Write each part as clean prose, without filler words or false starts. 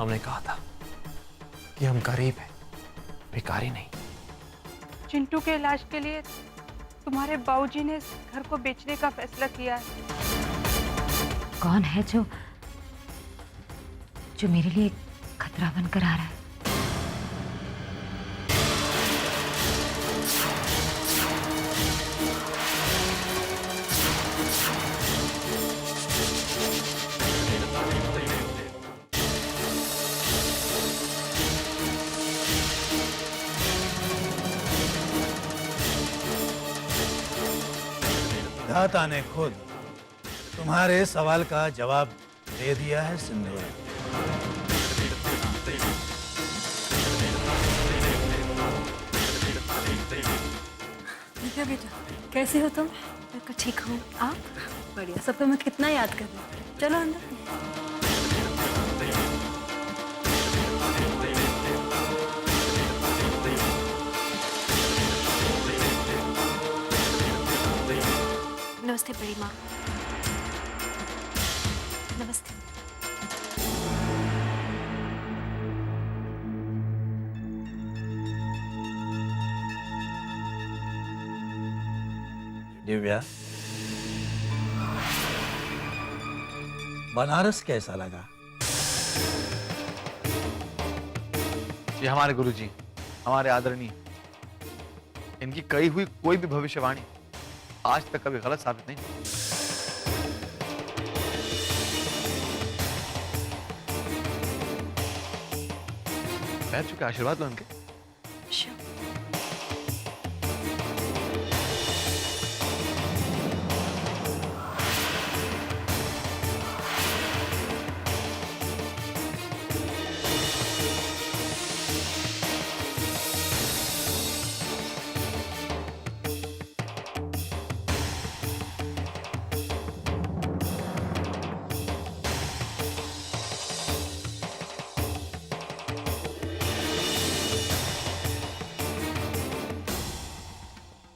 साहब ने कहा था कि हम गरीब हैं, भिखारी नहीं। चिंटू के इलाज के लिए तुम्हारे बाबूजी ने इस घर को बेचने का फैसला किया है। कौन है जो मेरे लिए खतरा बनकर आ रहा है? दाता ने खुद तुम्हारे सवाल का जवाब दे दिया है सिंदूर। बेटा कैसे हो तुम? मैं तो ठीक हूँ, आप? बढ़िया, सब तुम्हें कितना याद कर रहे हैं। चलो अंदर। नमस्ते बड़ी माँ। नमस्ते। दिव्या, बनारस कैसा लगा? ये हमारे गुरुजी, हमारे आदरणीय, इनकी कही हुई कोई भी भविष्यवाणी आज तक कभी गलत साबित नहीं। बैठ चुके, आशीर्वाद लो इनके।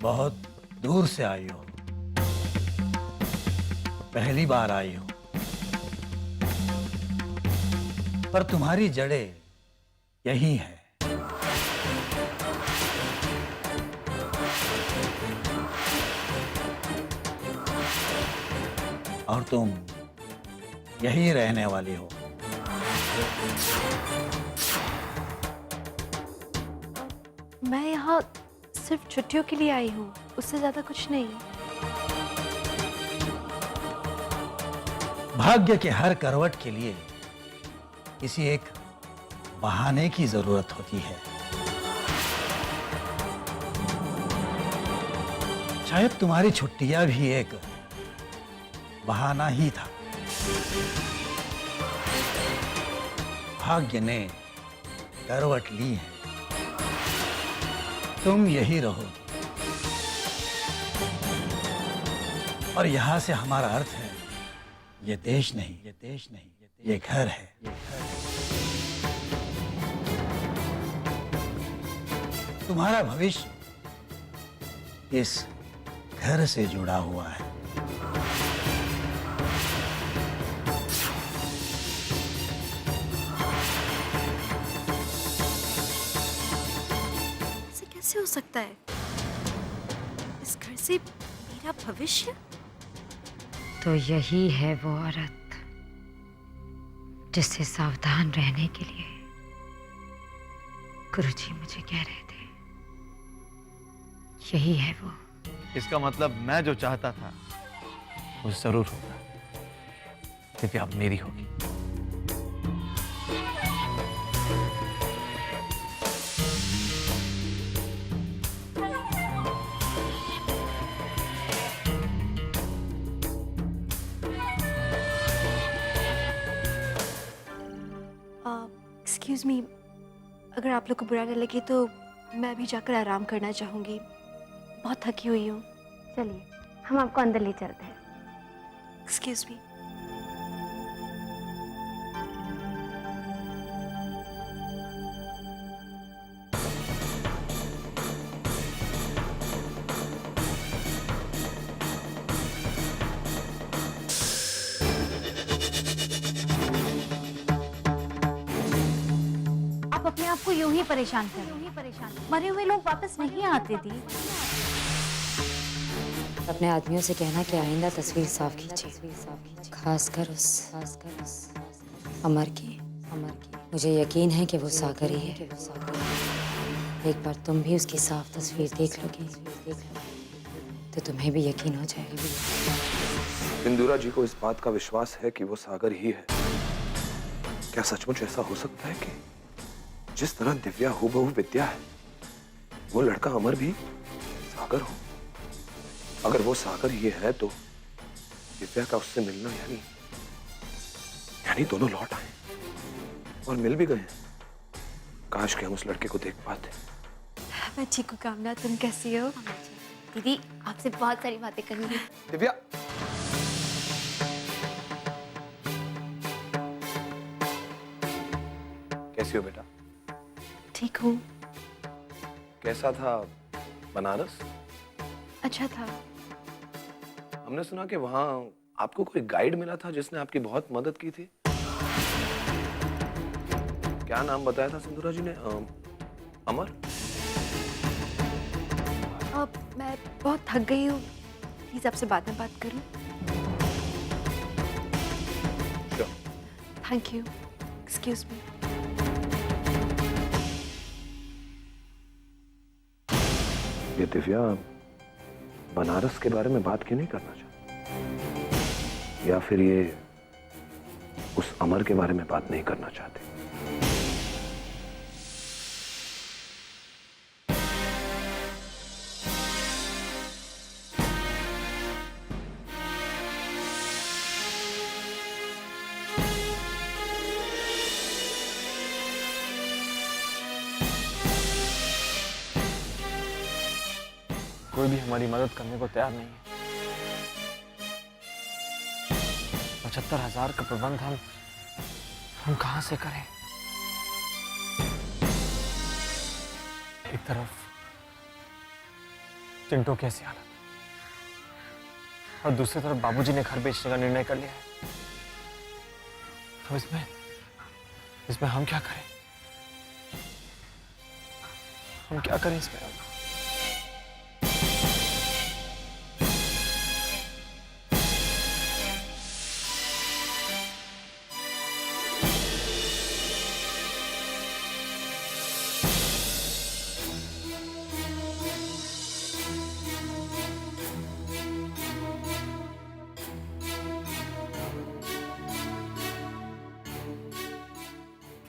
बहुत दूर से आई हो, पहली बार आई हो, पर तुम्हारी जड़ें यही है। और तुम यही रहने वाली हो। मैं यहाँ सिर्फ छुट्टियों के लिए आई हूँ, उससे ज्यादा कुछ नहीं। भाग्य के हर करवट के लिए किसी एक बहाने की जरूरत होती है। शायद तुम्हारी छुट्टियां भी एक बहाना ही था। भाग्य ने करवट ली है, तुम यही रहो। और यहां से हमारा अर्थ है, ये देश नहीं, ये देश नहीं, ये घर है। तुम्हारा भविष्य इस घर से जुड़ा हुआ है। कैसे हो सकता है? इस घर से मेरा भविष्य? तो यही है वो औरत जिससे सावधान रहने के लिए गुरुजी मुझे कह रहे थे। यही है वो। इसका मतलब मैं जो चाहता था वो जरूर होगा, क्योंकि अब मेरी होगी। एक्सक्यूज मी, अगर आप लोग को बुरा न लगे तो मैं भी जाकर आराम करना चाहूंगी, बहुत थकी हुई हूँ। चलिए, हम आपको अंदर ले चलते हैं। Excuse me. आपको यूं ही परेशान कर। मरे हुए लोग वापस नहीं आते दी। अपने आदमियों से कहना कि आइंदा तस्वीर साफ खींचे, खासकर उस अमर की। मुझे यकीन है कि वो सागर ही है। एक बार तुम भी उसकी साफ तस्वीर देख लोगी तो तुम्हें भी यकीन हो जाएगा। इंदुरा जी को इस बात का विश्वास है कि वो सागर ही है। क्या सचमुच ऐसा हो सकता है कि जिस तरह दिव्या हूबहू विद्या है, वो लड़का अमर भी सागर हो? अगर वो सागर ही है तो दिव्या का उससे मिलना यानी दोनों लौट आए और मिल भी गए हैं। काश कि हम उस लड़के को देख पाते। मैं ठीक हूँ कामना, तुम कैसी हो? दीदी आपसे बहुत सारी बातें करनी है। दिव्या, कैसी हो बेटा? ठीक हूँ। कैसा था बनारस? अच्छा था। हमने सुना कि वहां आपको कोई गाइड मिला था जिसने आपकी बहुत मदद की थी। क्या नाम बताया था सिंधुरा जी ने? अमर? अब मैं बहुत थक गई हूँ, प्लीज आपसे बाद में बात करूँ? Sure. Thank you. Excuse me. ये दिव्या बनारस के बारे में बात क्यों नहीं करना चाहती? या फिर ये उस अमर के बारे में बात नहीं करना चाहती? कोई भी हमारी मदद करने को तैयार नहीं है। 75,000 का प्रबंध हम कहां से करें? एक तरफ चिंटू की ऐसी हालत और दूसरी तरफ बाबूजी ने घर बेचने का निर्णय कर लिया है। तो इसमें हम क्या करें? हम क्या करें इसमें?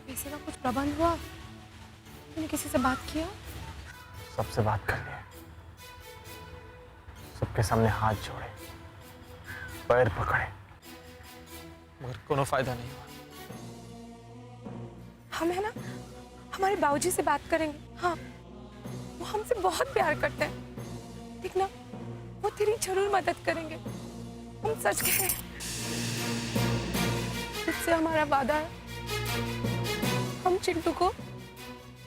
पैसे का कुछ प्रबंध हुआ? तूने किसी से बात किया? सबसे बात कर लिया, सबके सामने हाथ जोड़े, पैर पकड़े, मगर कोनो फायदा नहीं हुआ। हम है ना, हमारे बाबूजी से बात करेंगे। हाँ, वो हमसे बहुत प्यार करते हैं। देख ना, वो तेरी जरूर मदद करेंगे। हम सच कह रहे हैं। तुझसे हमारा वादा है, हम चिंटू को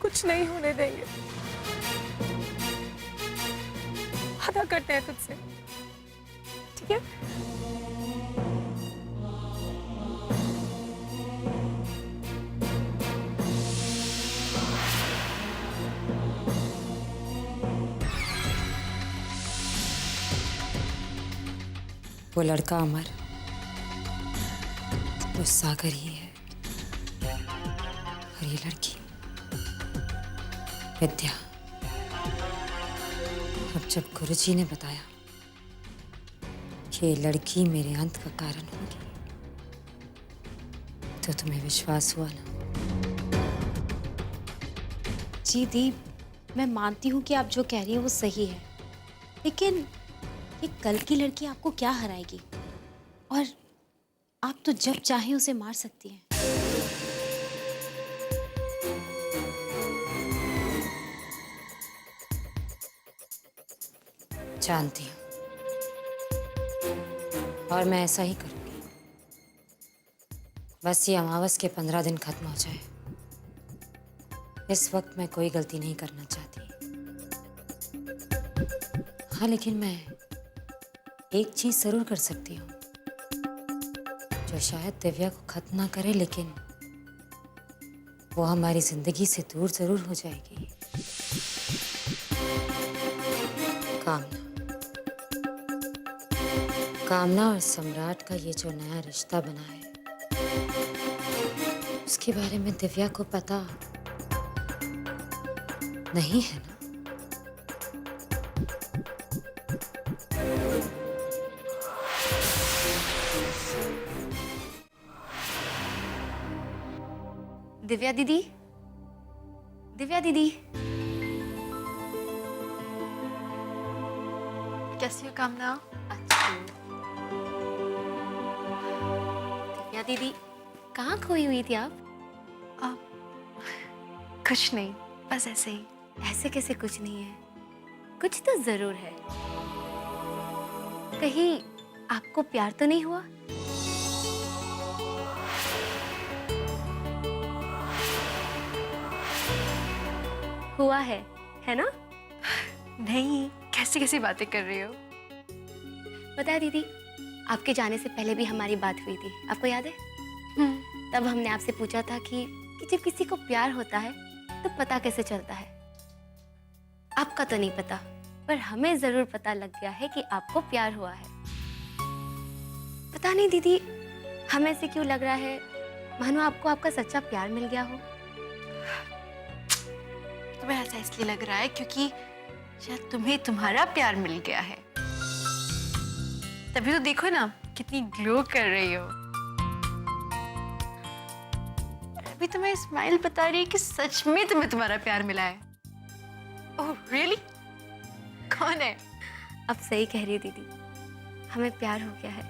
कुछ नहीं होने देंगे। वादा करते हैं तुझसे, ठीक है? वो लड़का अमर वो सागर ही है और ये लड़की विद्या। अब जब गुरुजी ने बताया कि ये लड़की मेरे अंत का कारण होगी तो तुम्हें विश्वास हुआ ना? जी दी, मैं मानती हूँ कि आप जो कह रही हैं वो सही है, लेकिन ये कल की लड़की आपको क्या हराएगी? और आप तो जब चाहें उसे मार सकती हैं। जानती हूँ और मैं ऐसा ही करूँगी। बस ये अमावस के 15 दिन खत्म हो जाए। इस वक्त मैं कोई गलती नहीं करना चाहती। हाँ, लेकिन मैं एक चीज जरूर कर सकती हूँ जो शायद दिव्या को खत्म ना करे, लेकिन वो हमारी जिंदगी से दूर जरूर हो जाएगी। कामना, कामना और सम्राट का ये जो नया रिश्ता बना है, उसके बारे में दिव्या को पता नहीं है ना? दिव्या दीदी, दिव्या दीदी, कैसी हो कामना? अच्छा। दिव्या दीदी, कहाँ खोई हुई थी आप? कुछ नहीं, बस ऐसे ही। ऐसे कैसे कुछ नहीं है? कुछ तो जरूर है। कहीं आपको प्यार तो नहीं हुआ? हुआ है ना? नहीं, कैसी कैसी बातें कर रही हो? पता है दीदी, आपके जाने से पहले भी हमारी बात हुई थी, आपको याद है? तब हमने आपसे पूछा था कि जब किसी को प्यार होता है तो पता कैसे चलता है। आपका तो नहीं पता, पर हमें जरूर पता लग गया है कि आपको प्यार हुआ है। पता नहीं दीदी, हमें से क्यों लग रहा है मानो आपको आपका सच्चा प्यार मिल गया हो। तुम्हें ऐसा इसलिए लग रहा है क्योंकि शायद तुम्हें तुम्हारा प्यार मिल गया है। तभी तो देखो ना कितनी ग्लो कर रही हो। अभी तुम्हें स्माइल बता रही है कि सच में तुम्हें तुम्हारा प्यार मिला है। Oh really? कौन है? अब सही कह रही है दीदी, हमें प्यार हो गया है।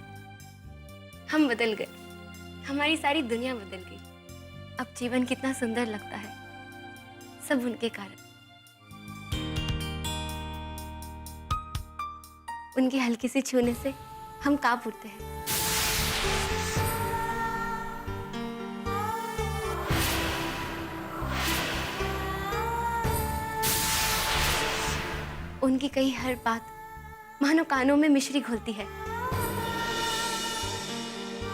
हम बदल गए, हमारी सारी दुनिया बदल गई। अब जीवन कितना सुंदर लगता है, सब उनके कारण। उनकी हल्की सी छूने से हम कांप उठते हैं। उनकी कही हर बात मानो कानों में मिश्री घोलती है।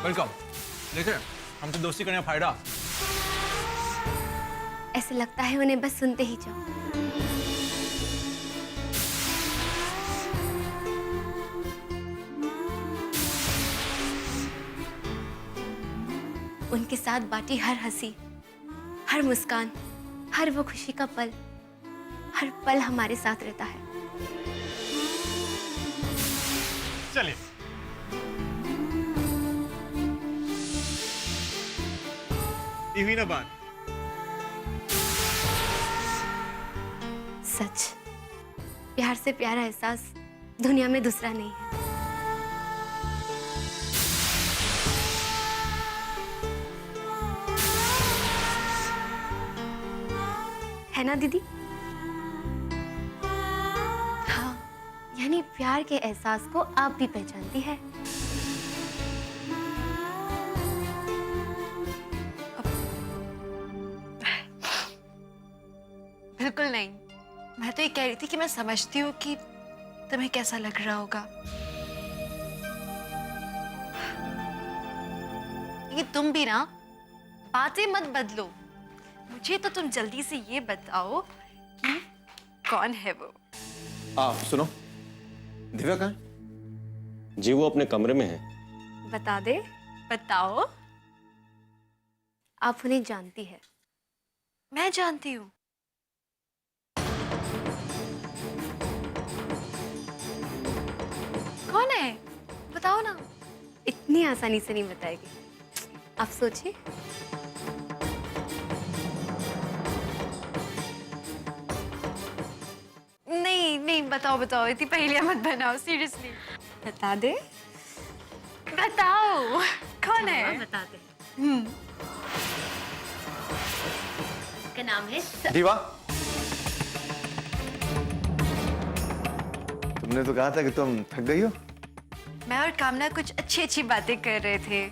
वेलकम। देखे हम तो दोस्ती करने का फायदा। ऐसे लगता है उन्हें बस सुनते ही जाओ। उनके साथ बाटी हर हंसी, हर मुस्कान, हर वो खुशी का पल, हर पल हमारे साथ रहता है। चलिए। ये हुई ना बात। सच, प्यार से प्यारा एहसास दुनिया में दूसरा नहीं है। है ना दीदी? हाँ, यानी प्यार के एहसास को आप भी पहचानती है। बिल्कुल नहीं, मैं तो ये कह रही थी कि मैं समझती हूँ कि तुम्हें कैसा लग रहा होगा। लेकिन तुम भी ना बातें मत बदलो। मुझे तो तुम जल्दी से ये बताओ कि कौन है वो? सुनो, दिव्या कहाँ है? जी वो अपने कमरे में है। बता दे, बताओ। आप उन्हें जानती है। मैं जानती हूँ। कौन है? बताओ ना। इतनी आसानी से नहीं बताएगी, आप सोचिए। नहीं नहीं, बताओ बताओ, इतनी पहेलियां मत बनाओ, सीरियसली। बता दे। बताओ कौन है? बताते का नाम है दीवा, तुमने तो कहा था कि तुम थक गई हो। मैं और कामना कुछ अच्छी अच्छी बातें कर रहे थे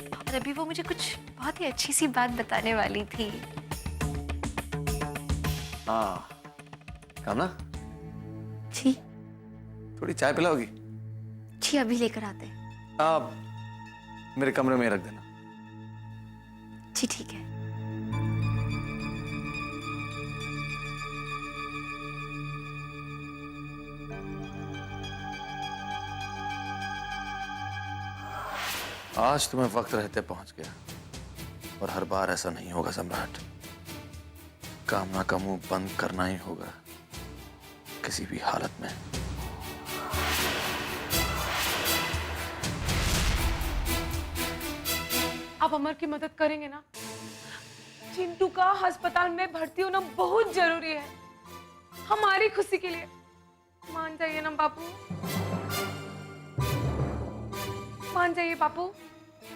और अभी वो मुझे कुछ बहुत ही अच्छी सी बात बताने वाली थी। हाँ कामना, जी थोड़ी चाय पिलाओगी? जी अभी लेकर आते हैं। आप मेरे कमरे में रख देना। जी ठीक है। आज तुम्हें वक्त रहते पहुंच गया, और हर बार ऐसा नहीं होगा सम्राट। कामना का मुंह बंद करना ही होगा किसी भी हालत में। आप अमर की मदद करेंगे ना? चिंटू का अस्पताल में भर्ती होना बहुत जरूरी है, हमारी खुशी के लिए। मान जाइए ना बापू, मान जाइए बापू।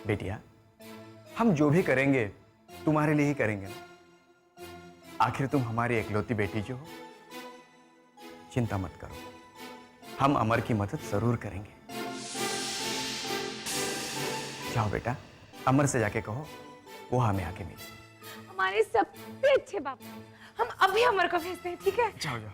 बेटिया, हम जो भी करेंगे तुम्हारे लिए ही करेंगे ना। आखिर तुम हमारी एकलौती बेटी जो हो। चिंता मत करो, हम अमर की मदद जरूर करेंगे। जाओ बेटा, अमर से जाके कहो वो हमें आके मिले। हमारे सबसे अच्छे बापू, हम अभी अमर को भेजते हैं, ठीक है? जाओ जाओ।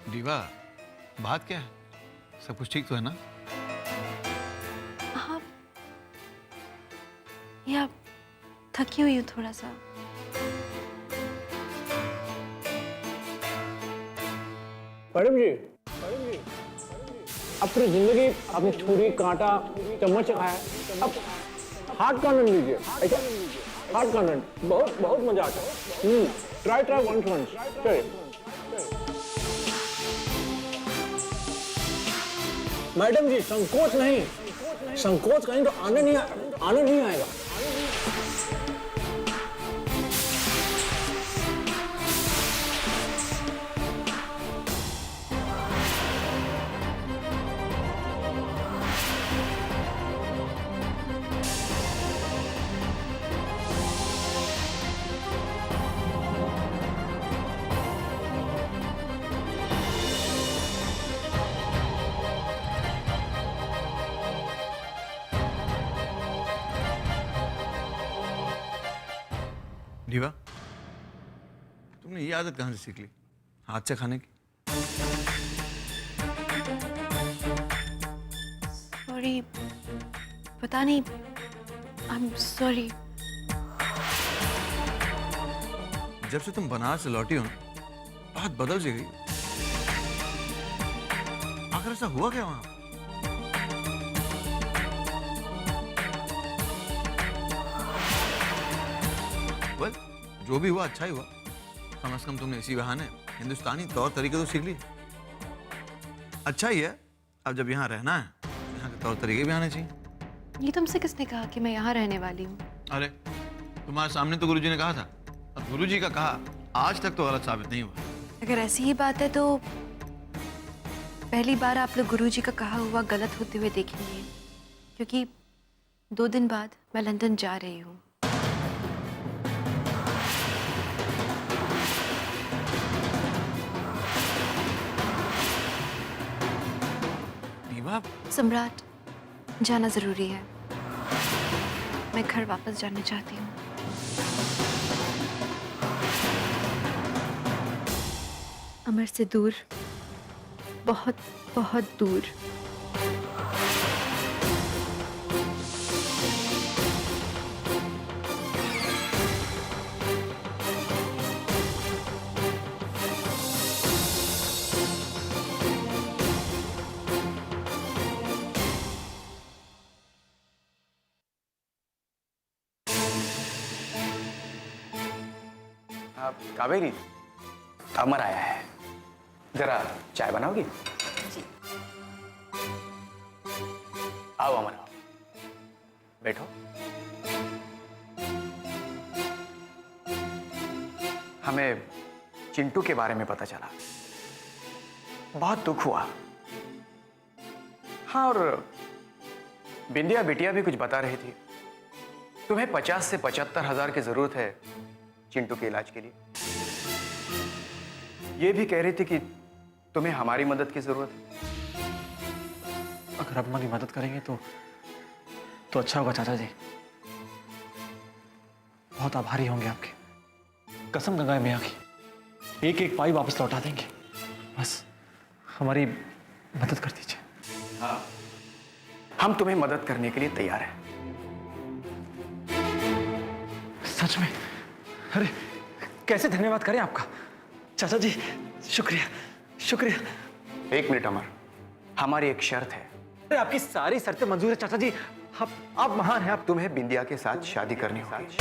दीवा, बात क्या है? सब कुछ ठीक तो है ना? हाँ, या थकी हुई हूँ थोड़ा सा। मैडम जी, अब पूरी जिंदगी आपने छुरी कांटा चम्मच खाया है, अब हाथ का आनंद लीजिए। ऐसा हाथ का आनंद बहुत बहुत मजा आता है। ट्राई वंस चलिए। मैडम जी, संकोच नहीं, संकोच करें तो आनंद नहीं आएगा। दीवा, तुमने ये आदत कहाँ से सीख ली, हाथ से खाने की? सॉरी, पता नहीं, आई एम सॉरी। जब से तुम बनारस से लौटी हो ना, बात बदल सी गई। आखिर ऐसा हुआ क्या वहां? वेल, जो भी हुआ अच्छा ही हुआ। कम से कम तुमने इसी बहाने हिंदुस्तानी तौर तरीके तो सीख लिए। अच्छा ही है, अब जब यहाँ रहना है, यहाँ के तौर तरीके भी आने चाहिए। ये तुमसे किसने कहा कि मैं यहाँ रहने वाली हूँ? अरे, तुम्हारे सामने तो गुरुजी ने कहा था, अब गुरुजी का कहा आज तक तो गलत साबित नहीं हुआ। अगर ऐसी ही बात है तो पहली बार आप लोग गुरुजी का कहा हुआ गलत होते हुए देखेंगे, क्योंकि 2 दिन बाद मैं लंदन जा रही हूँ। दीवा, सम्राट, जाना जरूरी है। मैं घर वापस जाना चाहती हूँ। अमर से दूर, बहुत बहुत दूर। कावेरी, अमर आया है, जरा चाय बनाओगी? जी। आओ अमर, आओ, बैठो। हमें चिंटू के बारे में पता चला, बहुत दुख हुआ। हाँ, और बिंदिया बिटिया भी कुछ बता रही थी, तुम्हें 50 से 75 हजार की जरूरत है चिंटू के इलाज के लिए। ये भी कह रही थी कि तुम्हें हमारी मदद की जरूरत है। अगर आप अम्मा की मदद करेंगे तो अच्छा होगा चाचा जी। बहुत आभारी होंगे आपके। कसम गंगा मैया की, एक एक पाई वापस लौटा देंगे। बस हमारी मदद कर दीजिए। हाँ, हम तुम्हें मदद करने के लिए तैयार हैं। सच में? अरे कैसे धन्यवाद करें आपका चाचा जी, शुक्रिया शुक्रिया। एक मिनट अमर, हमारी एक शर्त है। अरे आपकी सारी शर्तें मंजूर है चाचा जी, आप महान हैं। आप तुम्हें बिंदिया के साथ शादी करनी होगी।